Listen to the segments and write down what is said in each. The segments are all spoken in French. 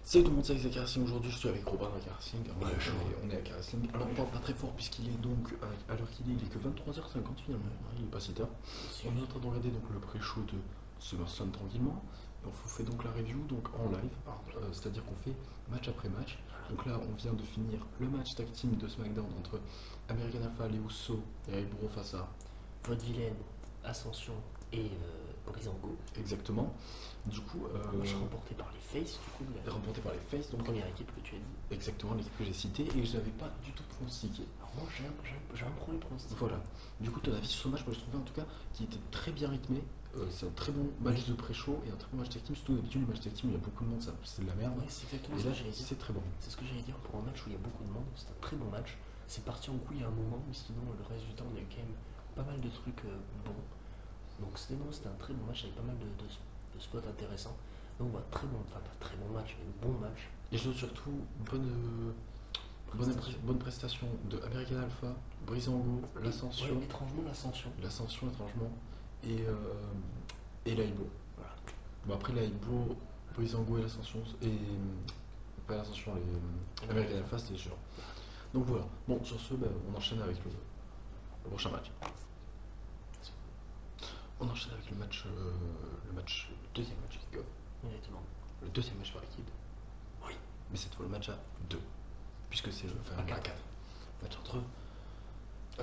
Salut tout le monde, c'est Alex Karasling. Aujourd'hui, je suis avec Robin à Karasling. Chaud. On est à Karasling. Alors, on parle pas très fort puisqu'il est donc, à l'heure qu'il est, il est que 23h50 finalement. Il est pas si tard. On est en train de regarder donc le pré-show de SummerSlam tranquillement. Et on vous fait donc la review donc en live, c'est-à-dire qu'on fait match après match. Donc là, on vient de finir le match tag team de SmackDown entre American Alpha, les Usos et Eric Bro face à. Vaudevillaine, Ascension et Brizango. Exactement. Du coup, Match remporté par les Faces, du coup, remporté par les Faces. Donc, première équipe que tu as dit. exactement, l'équipe que j'ai citée et je l'avais pas du tout pronostiqué. Alors moi j'ai un premier pronostic. Voilà. Du coup, ton avis sur ce match, moi je trouvais en tout cas qu'il était très bien rythmé. C'est un très bon match de pré-show et un très bon match tag team. Surtout d'habitude, le match tag team, il y a beaucoup de monde, c'est de la merde. Ouais, c'est exactement Et ce là, que j'allais dire. c'est très bon. C'est ce que j'allais dire pour un match où il y a beaucoup de monde. C'est un très bon match. C'est parti en couille à un moment, mais sinon le reste du temps on a eu quand même pas mal de trucs bons. Donc c'était un très bon match avec pas mal de spots intéressants. Donc voilà, très bon, enfin pas très bon match, mais bon match. Et je note surtout bonne prestation de American Alpha, Brizango, l'Ascension. Ouais, étrangement l'Ascension. L'Ascension, étrangement. Et l'Aibo. Voilà. Bon, après l'Aibo, Brizango et l'Ascension. Et. Pas l'Ascension, les American Alpha, c'était sûr. Donc voilà. Bon, sur ce, on enchaîne avec le prochain match. On enchaîne avec le deuxième match kick-off. Honnêtement. Le deuxième match par équipe. Oui. Mais cette fois le match à 2. Puisque c'est À à 4. 4. Match entre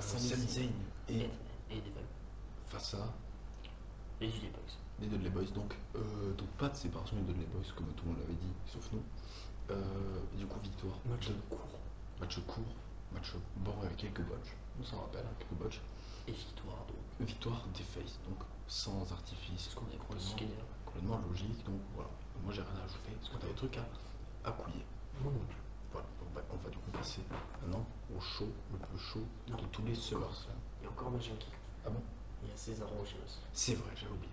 Sami Sami Zayn Zayn et et Devil. face à Les Dudley Boys. les Dudley Boys. Donc pas de séparation des Dudley Boys comme tout le monde l'avait dit, sauf nous. Du coup, victoire. Match court. Match court. Match bon avec quelques botches. On s'en rappelle, quelques botches. Et victoire donc. Victoire des Faces, donc sans artifice. C'est ce qu'on a pronostiqué d'ailleurs. Complètement logique, donc voilà. Moi j'ai rien à ajouter, parce qu'on a des trucs à couiller. Moi non plus. Voilà, donc on va du coup passer maintenant au show, le plus chaud de tous les SummerSlam. Il y a encore un match qui. Ah bon? Il y a César Rogenos. C'est vrai, j'avais oublié.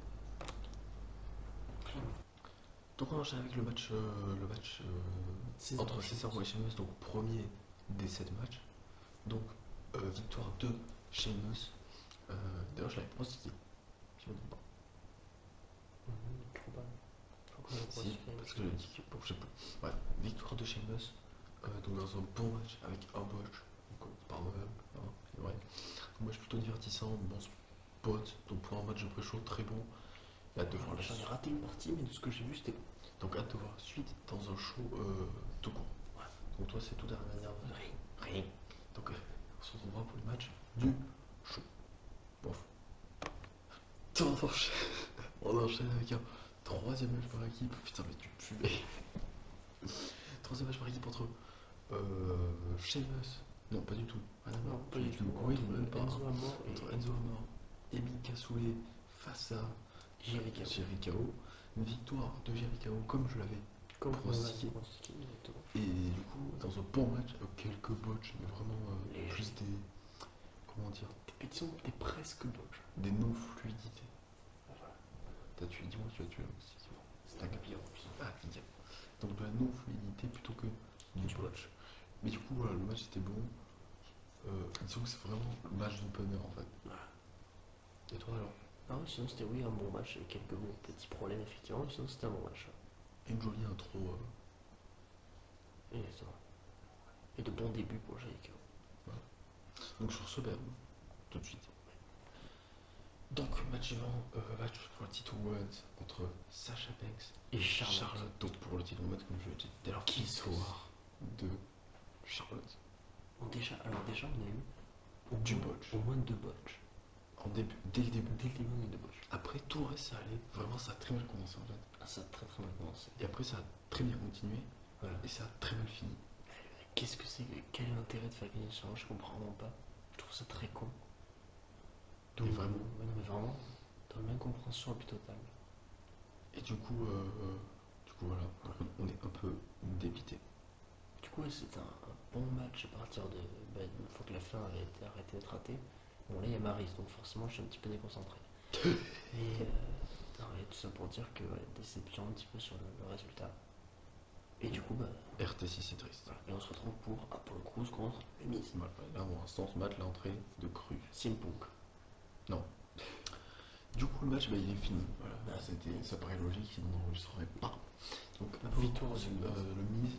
Donc on enchaîne avec le match entre Cesaro et Sheamus, donc premier des 7 matchs. Donc victoire de Sheamus. D'ailleurs je l'avais pronostiqué, si je ne me trompe pas. Trop pas. Si, parce que je l'ai dit que bon, je sais plus. Bref, victoire de Sheamus, donc dans un bon match avec un botch, donc pardonnable, hein, c'est vrai. Un match plutôt divertissant, bon spot, donc pour un match de pré-show très bon. Et hâte de voir la J'en ai suite. raté une partie, mais de ce que j'ai vu, c'était bon. Donc hâte de voir la suite dans un show tout court. Ouais. Donc toi c'est tout à rien à dire. Rien. Donc on se retrouvera pour le match du show. Bon. On enchaîne avec un troisième match par équipe. Putain mais tu puais. Troisième match par équipe entre Sheamus. Non pas du tout. Ah, Non, pas du tout. Oui, même pas. Enzo Amore Entre Enzo Amore et Mika Soulé face à Jericho. Jericho. Une victoire de Jericho comme je l'avais pronostiqué. Exactement. Et du coup, dans un bon match, avec quelques botches, mais vraiment Et plus des. Comment dire? Et disons, t'es presque botch. Des non-fluidités. Voilà. T'as tué, dis-moi que tu as tué aussi. C'est un papillon en plus. Ah, nickel. Donc de la non-fluidité plutôt que du botch. Mais du coup, voilà, le match était bon. Disons que c'est vraiment le match d'opener en fait. Voilà. Et toi alors? Ah oui, sinon c'était un bon match avec quelques bons petits problèmes effectivement, sinon c'était un bon match. Une jolie intro. Exactement. Et de bons débuts pour Jericho. Voilà. Donc sur ce, tout de suite. Donc match suivant, match pour le titre Women's entre Sasha Banks Et Charlotte. Donc pour le titre Women's, comme je l'ai dit, dès leur histoire de Charlotte. Déjà on a eu Du botch. Au moins 2 botch. Dès le début. Dès le début, on a eu 2 botch. Après tout le reste ça allait. Vraiment ça a très mal commencé en fait. Ah, ça a très mal commencé. Et après ça a très bien continué. Voilà. Et ça a très mal fini. Qu'est-ce que c'est? Quel est l'intérêt de faire gagner ça? Je comprends vraiment pas. Je trouve ça très con. Et vraiment. Ouais, non, mais vraiment, dans l'incompréhension la plus totale. Et du coup voilà, on est un peu débité. Du coup, ouais, c'est un bon match à partir de. Une fois que la fin avait été arrêtée d'être ratée. Bon, là, il y a Maryse, donc forcément, je suis un petit peu déconcentré. Mais non, et tout ça pour dire que déception un petit peu sur le résultat. Et du coup, RT6 c'est triste. voilà. Et on se retrouve pour Apollo Crews contre les Miz. Voilà. Là pour l'instant on se mate l'entrée de Cru. CM Punk. Non. Du coup le match il est fini. Voilà. Ah, Ça paraît logique, sinon on n'enregistrerait pas. Donc, Victoire du le Miz,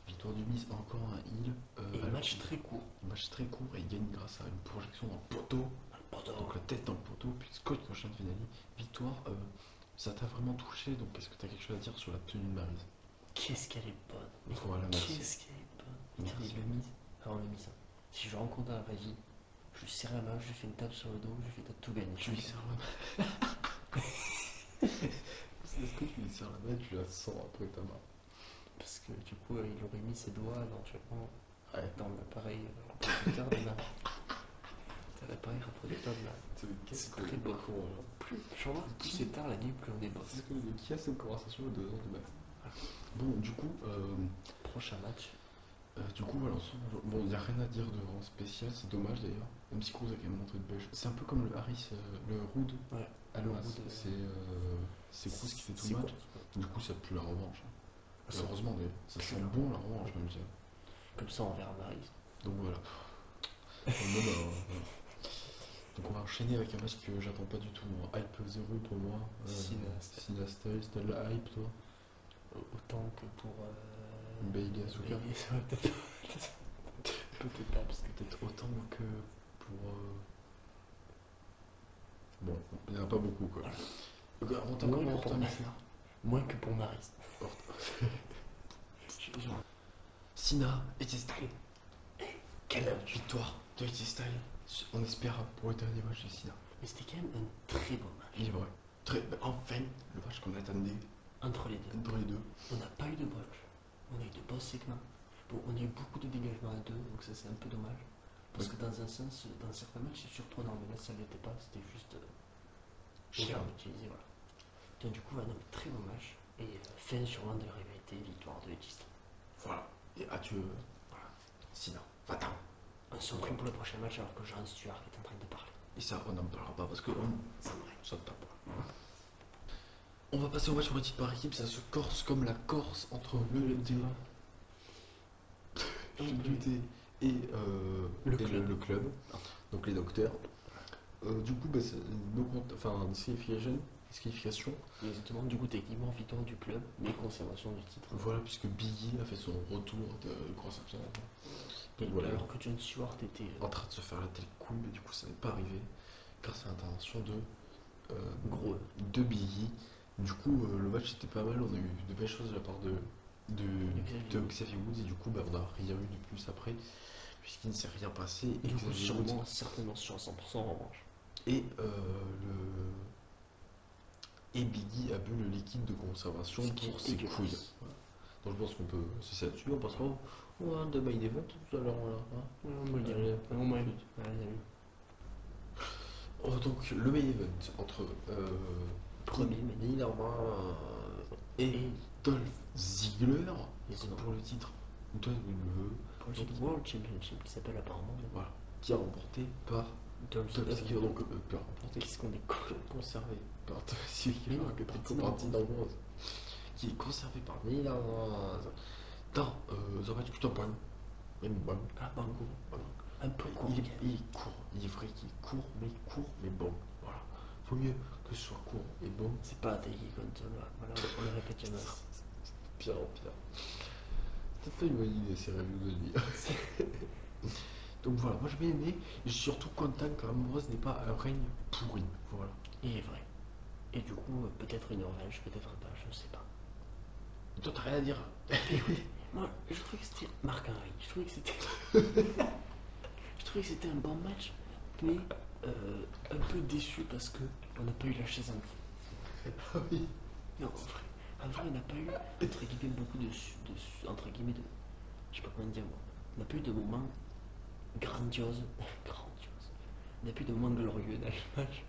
victoire du Miz, encore un heal. Et un match très court. Un match très court et il gagne grâce à une projection dans le poteau. Donc la tête dans le poteau, puis Scott Cochin finale. Victoire, ça t'a vraiment touché, donc est-ce que t'as quelque chose à dire sur la tenue de Maryse? Qu'est-ce qu'elle est bonne. Mais Voilà, merci. qu'est-ce qu'elle est bonne. Merci. Putain, le mise. Alors le mise. Si je le rencontre dans la vraie vie, je lui serre la main, je lui fais une tape sur le dos, je lui fais t'as tout gagné. Tu lui serres la main. Est-ce que tu lui serres la main et tu la sens après ta main? Parce que du coup, il aurait mis ses doigts éventuellement Ouais. dans l'appareil reproducteur de la. Dans l'appareil reproducteur de la. C'est très beau. Plus c'est tard la nuit, plus on est boss. Qui a cette conversation à 2h du matin? Bon, du coup, Prochain match. du coup, voilà, bon, il n'y a rien à dire de vraiment spécial, c'est dommage d'ailleurs. Même si Cruz a quand même montré de belles choses. C'est un peu comme le Harris, le Rood. Ouais. Alors, Le Rood, c'est Cruz qui fait tout c'est le match. court. Du coup, ça pue la revanche. Ça- Heureusement d'ailleurs, ça sent la bon la revanche, même dire. Comme ça, on verra Marie. Donc voilà. Bon, bah, voilà. Donc on va enchaîner avec un match que j'attends pas du tout. Hype 0 pour moi. Sina Styles, t'as de la hype toi? Autant que pour. Bailey Asuka. Peut-être parce que Peut-être autant que pour. Bon, il n'y en a pas beaucoup quoi. Voilà. On t'a encore Moins que Orton pour Marie. Moins que pour Marie. Sina et Styles. Quelle victoire de AJ Styles. On espère pour le dernier match de Sina. Mais c'était quand même un très beau match. Il est vrai. Enfin, le match qu'on attendait Entre les deux. entre les deux. On n'a pas eu de botch. On a eu de boss segments. Bon, on a eu beaucoup de dégagements à deux, donc ça c'est un peu dommage. Parce que dans un sens, dans certains matchs, c'est surprenant, mais là ça ne l'était pas, c'était juste Cher. utilisé, voilà. Donc du coup, un très bon match. Et fin sûrement de la rivalité, victoire de Legist. Voilà. Et adieu. Voilà. Sina, va-t'en. On se retrouve pour le prochain match alors que Jean Stuart est en train de parler. Et ça, on n'en parlera pas parce que C'est vrai. ça tape. On va passer au match pour équipe par équipe, ça se corse comme la Corse entre le LT et le club, donc les docteurs. Du coup, bah, c'est disqualification. Exactement, du coup, techniquement, victoire du club, mais conservation du titre. Voilà, puisque Biggie a fait son retour de grosse absence. Et Donc voilà, alors que John Stewart était. en train de se faire la telle couille, mais du coup, ça n'est pas arrivé grâce à l'intervention Gros. de Biggie. Du coup, le match était pas mal, on a eu de belles choses de la part de Xavier Woods, et du coup, bah, on n'a rien eu de plus après, puisqu'il ne s'est rien passé. Et du coup, Xavier Woods certainement sur 100% en revanche. et, et Biggie a bu le liquide de conservation Ce qui est pour ses dégueulasse. couilles. Voilà. Donc je pense qu'on peut cesser là-dessus, on passera au de main event tout à l'heure. Voilà, hein. On me le dit. Allez, On m'a vu. Allez, donc le main event entre Premier, mais Nina et Dolph Ziggler Exactement. pour le titre WWE, pour le World Championship qui s'appelle apparemment. voilà, qui est remporté par Dolph Dolph Ziggler, Ziggler. donc peut remporter, Qu'est-ce qu'on est con. conservé par Dolph Ziggler, Mais non, qui parti est parti d'Ambrose. d'Ambrose, qui est conservé par Nina dans The Match. Putain, bon, même bon. Ah, Bango. Un peu court. Il est court, il est vrai qu'il est court, mais bon. Voilà. Vaut mieux que ce soit court et bon. C'est pas attaqué comme ça, là. Voilà, on le répète jamais. Pire en pire. Peut-être pas une bonne idée ces reviews de lui. Donc voilà, moi j'ai bien aimé. Et je suis surtout content qu'Ambrose n'ait pas un règne pourri. Voilà. Il est vrai. Et du coup, peut-être une revanche, peut-être pas, je ne sais pas. Et toi t'as rien à dire. Moi, je trouvais que c'était Marc Henry. Je trouvais que c'était un bon match, mais un peu déçu parce que on n'a pas eu la chaise en feu. Ah oui. Non, en vrai, on n'a pas eu entre guillemets beaucoup entre guillemets de, je sais pas comment dire moi. On n'a pas eu de moments grandioses. On n'a pas eu de moments glorieux dans le match.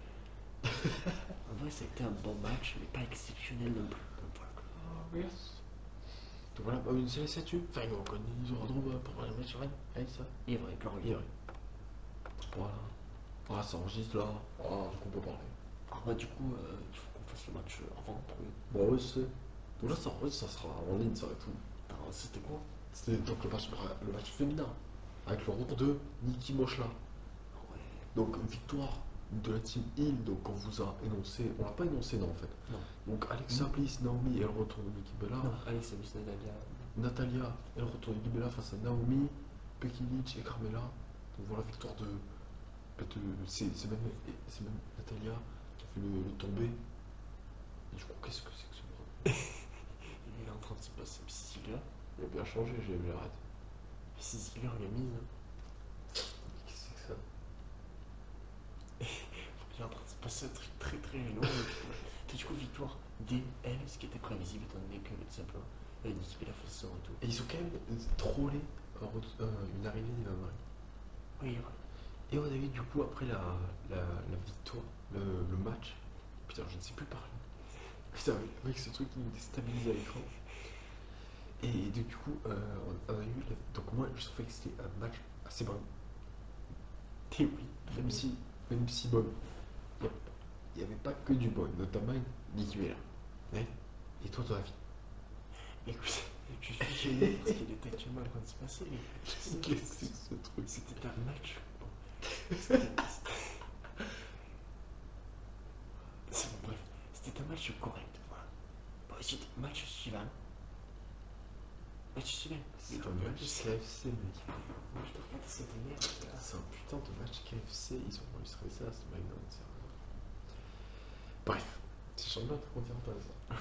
En vrai, ça a été un bon match, mais pas exceptionnel non plus. Donc, voilà. Oh yes. Donc voilà, bah, c'est la statue. Enfin, ils auront droit pour le match rien. Allez, ça. Il est vrai, glorieux. Il est vrai. Voilà. Ah, ça enregistre là. Ah, donc on peut parler. Ah bah du coup, il faut qu'on fasse le match avant pour eux. Bon, ouais, c'est. Donc là, ça sera en ligne, ça va tout. Alors, c'était quoi? C'était donc le match féminin. Avec le retour de Nikki Moshla. Ouais. Donc, victoire de la team Hill, donc on vous a énoncé, on l'a pas énoncé non en fait. Non. Donc Alexa Bliss, Naomi, elle retourne au Nikki Bella. Non, Alex Bliss, Natalia. Natalia, elle retourne au Nikki Bella face à Naomi, Becky Lynch et Carmella. Donc voilà, victoire c'est même Natalia qui a fait le tombé. Et du coup, qu'est-ce que c'est que ce bordel? Il est en train de se passer Missy Ziggler. Il a bien changé, j'ai vu l'arrête. Missy Ziggler, il est mise. Qu'est-ce que c'est que ça? Il est en train de se passer un truc très très long. Et du coup, victoire DL, ce qui était prévisible étant donné que tout simplement Nikki Bella faisait son retour. Et ils ont quand même trollé une arrivée d'Eva Marie. Oui, ouais. Et on a eu du coup après la victoire, le match. Putain, je ne sais plus parler. Putain, avec ce truc qui me déstabilise à l'écran. Et du coup, on a eu. Donc moi, je trouvais que c'était un match assez bon. Et oui, Même si bon, il n'y avait pas que du bon, notamment Nikki Bella. Ouais. Et toi, ton avis? écoute, je suis gêné parce qu'il est actuellement en train de se passer. Qu'est-ce que c'est que ce truc? C'était un match. Bon. C'est bon, bref. C'était un match correct. Voilà. Bon, ensuite, match suivant. Match suivant. C'est un match KFC, mec. Moi, je te regarde cette merde. C'est un putain de match KFC. Ils ont enregistré ça à SmackDown, sérieux. Bref, c'est champion intercontinental ça.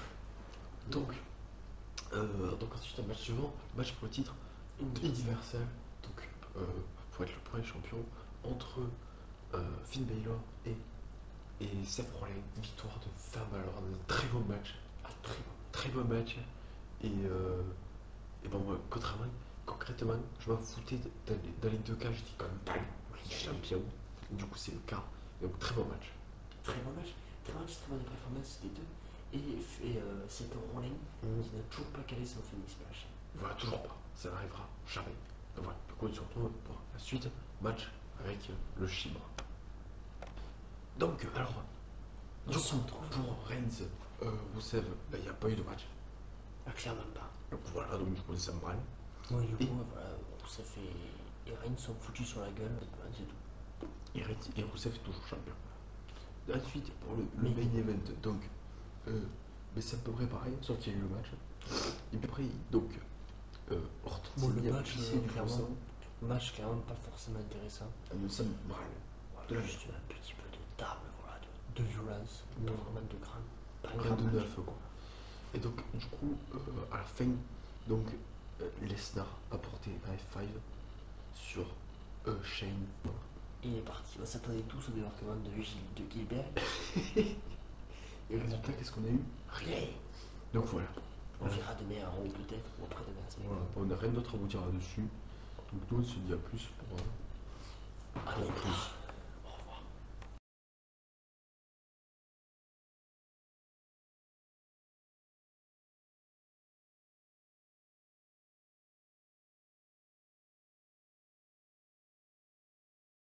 Donc ensuite un match suivant, match pour le titre universel. Donc pour être le premier champion entre Finn Balor et Seth Rollins. Victoire de Finn Balor, un très beau match. Très beau match. Et bon, moi, concrètement, je m'en foutais dans les deux cas, j'étais quand même bang, champion. Du coup, c'est le cas. Donc, très bon match. Très bon match, très bonne performance des deux. Et c'est Rollins qui n'a toujours pas calé son Phoenix Splash. Voilà, toujours pas. Ça n'arrivera jamais. Donc voilà, du coup, on se retrouve pour la suite, match avec le Chibre. Donc, alors, du coup, pour Reigns, Rusev, il n'y a pas eu de match. Ah, clairement pas. Donc voilà, donc du coup, ça me branle. Ouais, du coup, voilà, ça fait. Et Reigns sont foutus sur la gueule, c'est tout. Et Rusev est toujours champion. Ensuite, pour le main event, donc, mais c'est à peu près pareil, sauf qu'il y a eu le match. Et puis après, donc, Orton, Bon, le il y a match, pissé du clairement, sang. match clairement pas forcément intéressant. Ça me branle. Voilà, juste un petit peu de table, voilà, de violence, pas vraiment de crâne. Pas un Rien grand de match. neuf, quoi. Et donc, du coup, à la fin, donc, Lesnar a porté un F5 sur Shane. Voilà. Il est parti. On s'attendait tous au débarquement de Gilbert. Et le résultat, qu'est-ce qu'on a eu? Rien. Donc voilà. On verra demain à Raw peut-être, ou après demain la semaine. Voilà. On n'a rien d'autre à vous dire là-dessus. Donc nous, on se dit à plus pour